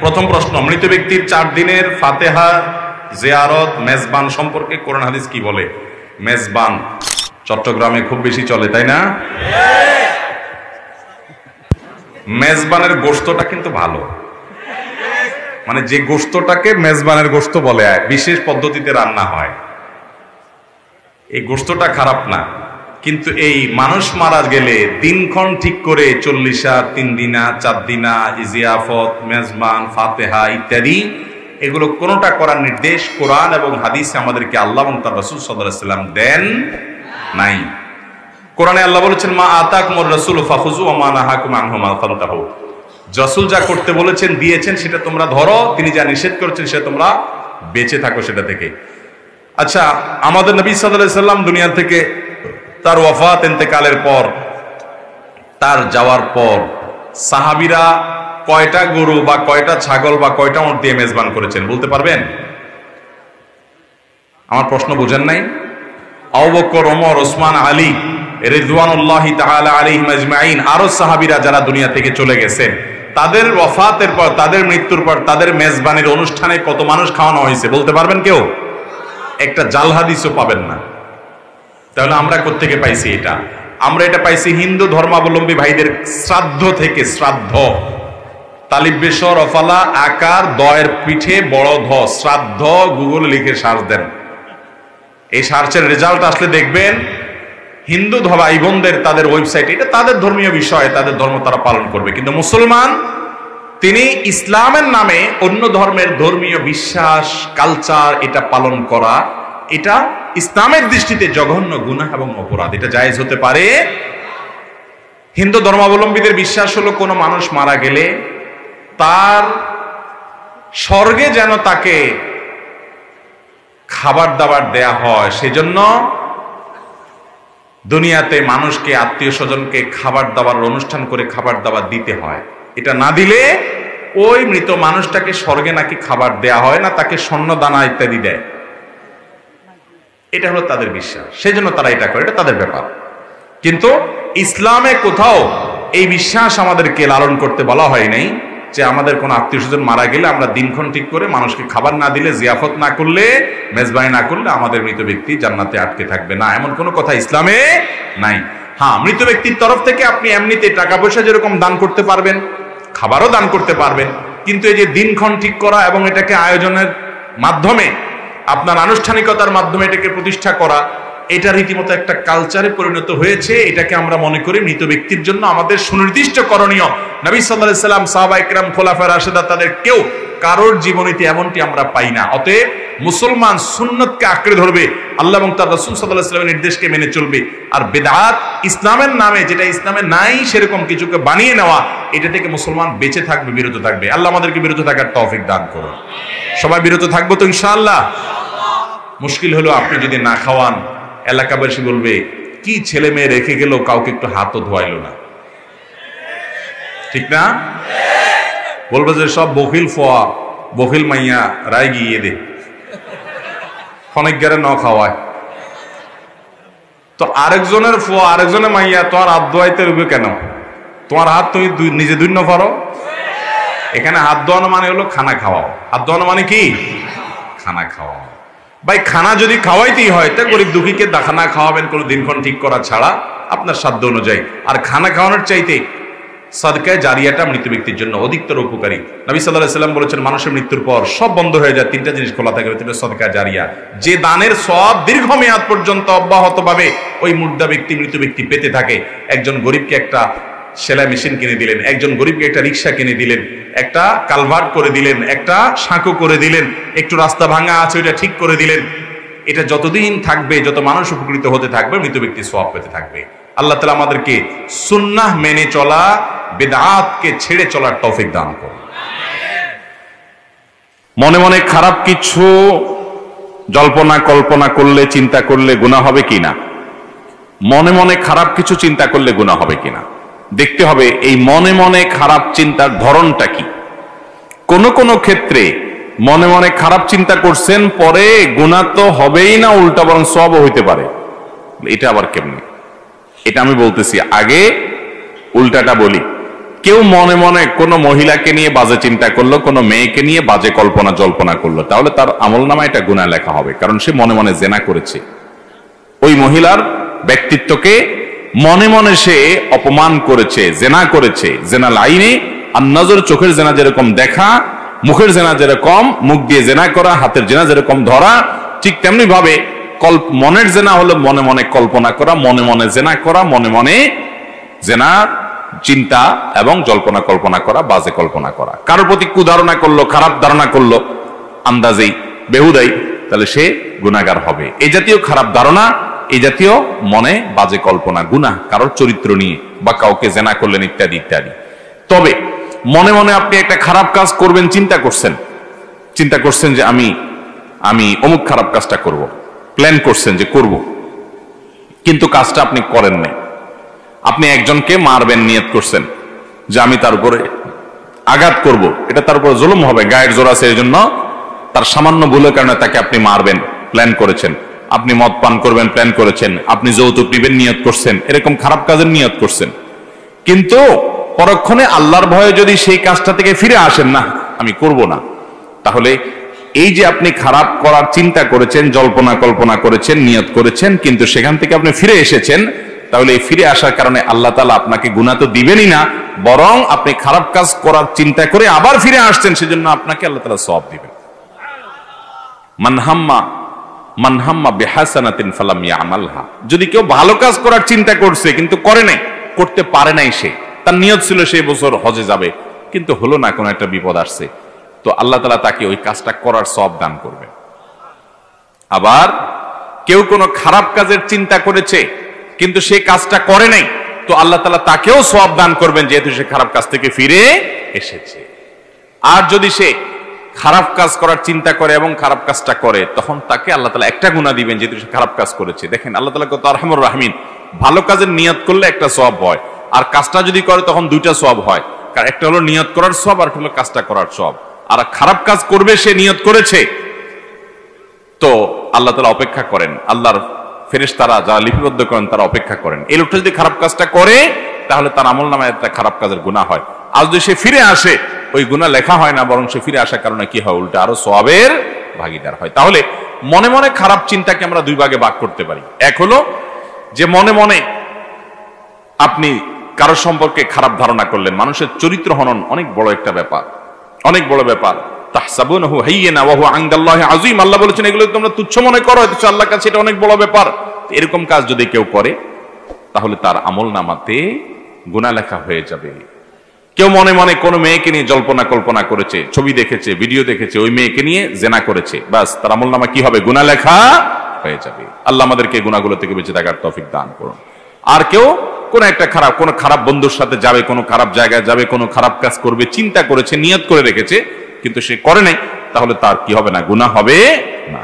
প্রথম প্রশ্ন, মৃত ব্যক্তির 4 দিনের ফাতেহা জিয়ারত মেজবান সম্পর্কে কোরআন হাদিস কি বলে? মেজবান চট্টগ্রামে খুব বেশি চলে, তাই না? মেজবানের গোশতটা কিন্তু ভালো, মানে যে গোশতটাকে মেজবানের গোশত বলে, বিশেষ পদ্ধতিতে রান্না হয়, এই গোশতটা খারাপ না। কিন্তু এই মানুষ মারা গেলে দিনক্ষণ ঠিক করে 40 3 দিনা 4 দিনা জিয়াফত, মেজবান, ফাতেহা ইত্যাদি, এগুলো কোনোটা করার নির্দেশ কোরআন এবং হাদিসে আমাদেরকে আল্লাহ এবং তার রাসূল সাল্লাল্লাহু আলাইহি ওয়াসাল্লাম দেন নাই। কোরআনে আল্লাহ বলেছেন, মা আতাকুমুর রাসূলু ফাখুযু ওয়া মা নাহাকুম আনহু ফান্তাহু। রাসূল যা করতে বলেছেন দিয়েছেন সেটা তোমরা ধরো, তিনি যা নিষেধ করেছেন সেটা তোমরা বেঁচে থাকো সেটা থেকে। আচ্ছা, আমাদের নবী সাল্লাল্লাহু আলাইহি ওয়াসাল্লাম দুনিয়া থেকে তার ওয়াফাত ইন্তেকালের পর, তার যাওয়ার পর সাহাবীরা কয়টা গরু বা কয়টা ছাগল বা কয়টা উট দিয়ে মেজবান করেছেন বলতে পারবেন? আমার প্রশ্ন বুঝেন নাই? আবু বকর, ওমর, ওসমান, আলী রিদওয়ানুল্লাহি তাআলা আলাইহিম আজমাইন, আরো সাহাবীরা যারা দুনিয়া থেকে চলে গেছেন, তাদের ওয়াফাতের পর, তাদের মৃত্যুর পর তাদের মেজবানির অনুষ্ঠানে কত মানুষ খাওয়ানো হয়েছে বলতে পারবেন কেউ? একটা জাল হাদিসও পাবেন না। তাহলে আমরা কোত্থেকে পাইছি এটা? আমরা এটা পাইছি হিন্দু ধর্মাবলম্বী ভাইদের শ্রাদ্ধ থেকে। শ্রাদ্ধ, তালিব বেসর অফালা আকার দয়ের পিঠে বড় ধ, শ্রাদ্ধ গুগলে লিখে সার্চ দেন, এই সার্চের রেজাল্ট আসলে দেখবেন হিন্দু ভাই বোনদের তাদের ওয়েবসাইট, এটা তাদের ধর্মীয় বিষয়, তাদের ধর্ম তারা পালন করবে। কিন্তু মুসলমান তিনি ইসলামের নামে অন্য ধর্মের ধর্মীয় বিশ্বাস, কালচার এটা পালন করা, এটা ইসলামের দৃষ্টিতে জঘন্য গুনাহ এবং অপরাধ। এটা জায়েজ হতে পারে? হিন্দু ধর্মাবলম্বীদের বিশ্বাস হলো কোনো মানুষ মারা গেলে তার স্বর্গে যেন তাকে খাবার দাবার দেয়া হয়, সেজন্য দুনিয়াতে মানুষকে, আত্মীয় স্বজনকে খাবার দাবার অনুষ্ঠান করে খাবার দাবার দিতে হয়। এটা না দিলে ওই মৃত মানুষটাকে স্বর্গে নাকি খাবার দেয়া হয় না, তাকে স্বর্ণ দানা ইত্যাদি দেয়। এটা হলো তাদের বিশ্বাস, সেজন্য তারা এটা করে, এটা তাদের ব্যাপার। কিন্তু ইসলামে কোথাও এই বিশ্বাস আমাদেরকে লালন করতে বলা হয় নাই যে আমাদের কোনো আত্মীয় স্বজন মারা গেলে আমরা দিনক্ষণ ঠিক করে মানুষকে খাবার না দিলে, জিয়াফত না করলে, মেজবানি না করলে আমাদের মৃত ব্যক্তি জান্নাতে আটকে থাকবে না, এমন কোনো কথা ইসলামে নাই। হ্যাঁ, মৃত ব্যক্তির তরফ থেকে আপনি এমনিতে টাকা পয়সা যেরকম দান করতে পারবেন, খাবারও দান করতে পারবেন, কিন্তু এই যে দিনক্ষণ ঠিক করা এবং এটাকে আয়োজনের মাধ্যমে, আপনার আনুষ্ঠানিকতার মাধ্যমে এটাকে প্রতিষ্ঠা করা, এটা রীতিমতো একটা কালচারে পরিণত হয়েছে। এটাকে আমরা মনে করি মৃত ব্যক্তির জন্য আমাদের সুনির্দিষ্ট করণীয়। নবী সাল্লাল্লাহু আলাইহি ওয়াসাল্লাম, সাহাবায়ে কেরাম, খোলাফায়ে রাশিদা, তাদের কেউ কারোর জীবনীতে এমনটি আমরা পাই না। অতএব মুসলমান সুন্নতকে আঁকড়ে ধরবে, আল্লাহ এবং তার রাসূল সাল্লাল্লাহু আলাইহি ওয়াসাল্লামের নির্দেশকে মেনে চলবে। আর বিদআত, ইসলামের নামে যেটা ইসলামে নাই সেরকম কিছুকে বানিয়ে নেওয়া, এটা থেকে মুসলমান বেঁচে থাকবে, বিরত থাকবে। আল্লাহ আমাদেরকে বিরত থাকার তৌফিক দান করুন। সবাই বিরত থাকবো তো ইনশাআল্লাহ? মুশকিল হলো আপনি যদি না খাওয়ান, এলাকাবাসী বলবে কি ছেলে মেয়ে রেখে গেল, কাউকে একটু হাতও ধোয়াইলো না, ঠিক না? বলবে যে সব বখিল ফোয়া, বখিল মাইয়া রায় গিয়ে দে, অনেক গেরে ন খাওয়ায়। তো আরেকজনের ফোয়া, আরেকজনের মাইয়া তোমার হাত ধোয়াইতে রইবে কেন? তোমার হাত তুমি নিজে ধুইন্য পারো। এখানে হাত ধোয়ানো মানে হলো খানা খাওয়াও। হাত ধোয়ানো মানে কি? খানা খাওয়াও। ভাই, খানা যদি খাওয়াইতেই হয় তা গরিব দুঃখীকে খানা খাওয়াবেন কোনো দিনক্ষণ ঠিক করা ছাড়া, আপনার সাধ্য অনুযায়ী। আর খানা খাওয়ানোর চাইতে সাদকায়ে জারিয়াটা মৃত ব্যক্তির জন্য অধিকতর উপকারী। নবী সাল্লাল্লাহু আলাইহি ওয়াসাল্লাম বলেছেন, মানুষের মৃত্যুর পর সব বন্ধ হয়ে যায়, 3টা জিনিস খোলা থাকে, সেটা সাদকায়ে জারিয়া। যে দানের সওয়াব দীর্ঘমেয়াদ পর্যন্ত অব্যাহতভাবে ওই মুর্দা ব্যক্তি, মৃত ব্যক্তি পেতে থাকে। একজন গরিবকে একটা সেলাই মেশিন কিনে দিলেন, একজন গরিবকে একটা রিক্সা কিনে দিলেন, একটা কালভার্ট করে দিলেন, একটা সাঁকো করে দিলেন, একটু রাস্তা ভাঙা আছে ওইটা ঠিক করে দিলেন। এটা যতদিন থাকবে, যত মানুষ উপকৃত হতে থাকবে, মৃত ব্যক্তি সওয়াব পেতে থাকবে। আল্লাহ তাআলা আমাদেরকে সুন্নাহ মেনে চলা, বিদআতকে ছেড়ে চলার তৌফিক দান করুন। মনে মনে খারাপ কিছু জল্পনা কল্পনা করলে, চিন্তা করলে গুনাহ হবে কিনা? মনে মনে খারাপ কিছু চিন্তা করলে গুনাহ হবে কিনা দেখতে হবে। এই মনে মনে খারাপ চিন্তার ধরনটা কি? কোন কোন ক্ষেত্রে মনে মনে খারাপ চিন্তা করছেন, পরে গুনাহ তো হবেই না, উল্টা বরং সওয়াবও হইতে পারে। এটা আবার কেমনে? এটা আমি বলতেছি, আগে উল্টাটা বলি। কেউ মনে মনে কোনো মহিলাকে নিয়ে বাজে চিন্তা করলো, কোনো মেয়েকে নিয়ে বাজে কল্পনা জল্পনা করলো, তাহলে তার আমলনামায় এটা গুনাহ লেখা হবে, কারণ সে মনে মনে জেনা করেছে। ওই মহিলার ব্যক্তিত্বকে মনে মনে সে অপমান করেছে, জেনা করেছে। জেনা লাইনে আর নজর, চোখের জেনা যেরকম দেখা, মুখের জেনা যেরকম মুখ দিয়ে জেনা করা, হাতের জেনা যেরকম ধরা, ঠিক তেমনি ভাবে মনের জেনা হলো মনে মনে কল্পনা করা, মনে মনে জেনা করা, মনে মনে জেনা চিন্তা এবং জল্পনা কল্পনা করা, বাজে কল্পনা করা। কারোর প্রতি কুধারণা করলো, খারাপ ধারণা করলো আন্দাজেই, বেহুদাই, তাহলে সে গুনাহগার হবে। এই জাতীয় খারাপ ধারণা, এই জাতীয় মনে বাজে কল্পনা গুনাহ, কারোর চরিত্র নিয়ে বা কাউকে জেনা করলেন ইত্যাদি ইত্যাদি। তবে মনে মনে আপনি একটা খারাপ কাজ করবেন চিন্তা করছেন যে আমি অমুক খারাপ কাজটা করব, প্ল্যান করছেন যে করব, কিন্তু কাজটা আপনি করেন নাই। আপনি একজনকে মারবেন নিয়ত করছেন যে আমি তার উপরে আঘাত করব, এটা তার উপরে জুলুম হবে, গায়ের জোর আছে, এই জন্য তার সামান্য ভুলের কারণে তাকে আপনি মারবেন, প্ল্যান করেছেন। আপনি মদ পান করবেন, প্ল্যান করেছেন। আপনি যৌতুক নিবেন, নিয়ত করছেন। এরকম খারাপ কাজের নিয়ত করছেন, কিন্তু পরক্ষণে আল্লাহর ভয়ে যদি সেই কাজটা থেকে ফিরে আসেন, না আমি করব না, তাহলে এই যে আপনি খারাপ করার চিন্তা করেছেন, জল্পনা কল্পনা করেছেন, নিয়ত করেছেন, কিন্তু সেখান থেকে আপনি ফিরে এসেছেন, তাহলে এই ফিরে আসার কারণে আল্লাহ তাআলা আপনাকে গুনাহ তো দিবেনই না, বরং আপনি খারাপ কাজ করার চিন্তা করে আবার ফিরে আসছেন, সেজন্য আপনাকে আল্লাহ তাআলা সওয়াব দিবেন। মানহাম্মা বিহাসানাতিন ফালাম ইয়ামালহা, যদি কেউ ভালো কাজ করার চিন্তা করছে কিন্তু করে নাই, করতে পারে নাই, সে তার নিয়ত ছিল সেই বছর হজে যাবে, কিন্তু হলো না, কোনো একটা বিপদ আসছে, তো আল্লাহ তাআলা তাকে ওই কাজটা করার সওয়াব দান করবেন। আবার কেউ কোনো খারাপ কাজের চিন্তা করেছে কিন্তু সে কাজটা করে নাই, তো আল্লাহ তাআলা তাকেও সওয়াব দান করবেন, যেহেতু সে খারাপ কাজ থেকে ফিরে এসেছে। আর যদি সে খারাপ কাজ করার চিন্তা করে এবং খারাপ কাজটা করে, তখন তাকে আল্লাহ তাআলা একটা গুনাহ দিবেন, যেহেতু সে খারাপ কাজ করেছে। দেখেন আল্লাহ তাআলা কত আরহামুর রাহিমিন, ভালো কাজের নিয়ত করলে একটা সওয়াব হয়, আর কাজটা যদি করে তখন দুইটা সওয়াব হয়, কারণ একটা হলো নিয়ত করার সওয়াব, আর একটা হলো কাজটা করার সওয়াব। আর খারাপ কাজ করবে, সে নিয়ত করেছে, তো আল্লাহ তাআলা অপেক্ষা করেন, আল্লাহর ফেরেশতারা যারা লিপিবদ্ধ করেন তারা অপেক্ষা করেন। এই লোকটা যদি খারাপ কাজটা করে, তাহলে তার আমলনামায় একটা খারাপ কাজের গুনাহ হয়। আর যদি সে ফিরে আসে, ওই গুনাহ লেখা হয় না, বরং সে ফিরে আসার কারণে কি হয়, উল্টা আরো সওয়াবের ভাগীদার হয়। তাহলে মনে মনে খারাপ চিন্তাকে আমরা দুই ভাগে ভাগ করতে পারি। এক হলো যে মনে মনে আপনি কারো সম্পর্কে খারাপ ধারণা করলেন। মানুষের চরিত্র হনন অনেক বড় একটা ব্যাপার, অনেক বড় ব্যাপার। তাহসাবুনাহু হাইয়িনা ওয়া হুয়া ইনদাল্লাহি আযীম, আল্লাহ বলেছেন এগুলো তোমরা তুচ্ছ মনে করো, অথচ আল্লাহর কাছে এটা অনেক বড় ব্যাপার। এরকম কাজ যদি কেউ করে, তাহলে তার আমলনামাতে গুনাহ লেখা হয়ে যাবে। কেউ মনে মনে কোনো মেয়েকে নিয়ে জল্পনা কল্পনা করেছে, ছবি দেখেছে, ভিডিও দেখেছে, ওই মেয়েকে নিয়ে জেনা করেছে, বাস তার আমলনামা কি হবে, গুনাহ লেখা হয়ে যাবে। আল্লাহ আমাদেরকে গুনাহগুলো থেকে বেঁচে থাকার তৌফিক দান করুন। আর কেউ কোনো খারাপ বন্ধুর সাথে যাবে, কোনো খারাপ জায়গায় যাবে, কোনো খারাপ কাজ করবে, চিন্তা করেছে, নিয়ত করে রেখেছে, কিন্তু সে করে নাই, তাহলে তার কি হবে না, গুনাহ হবে না।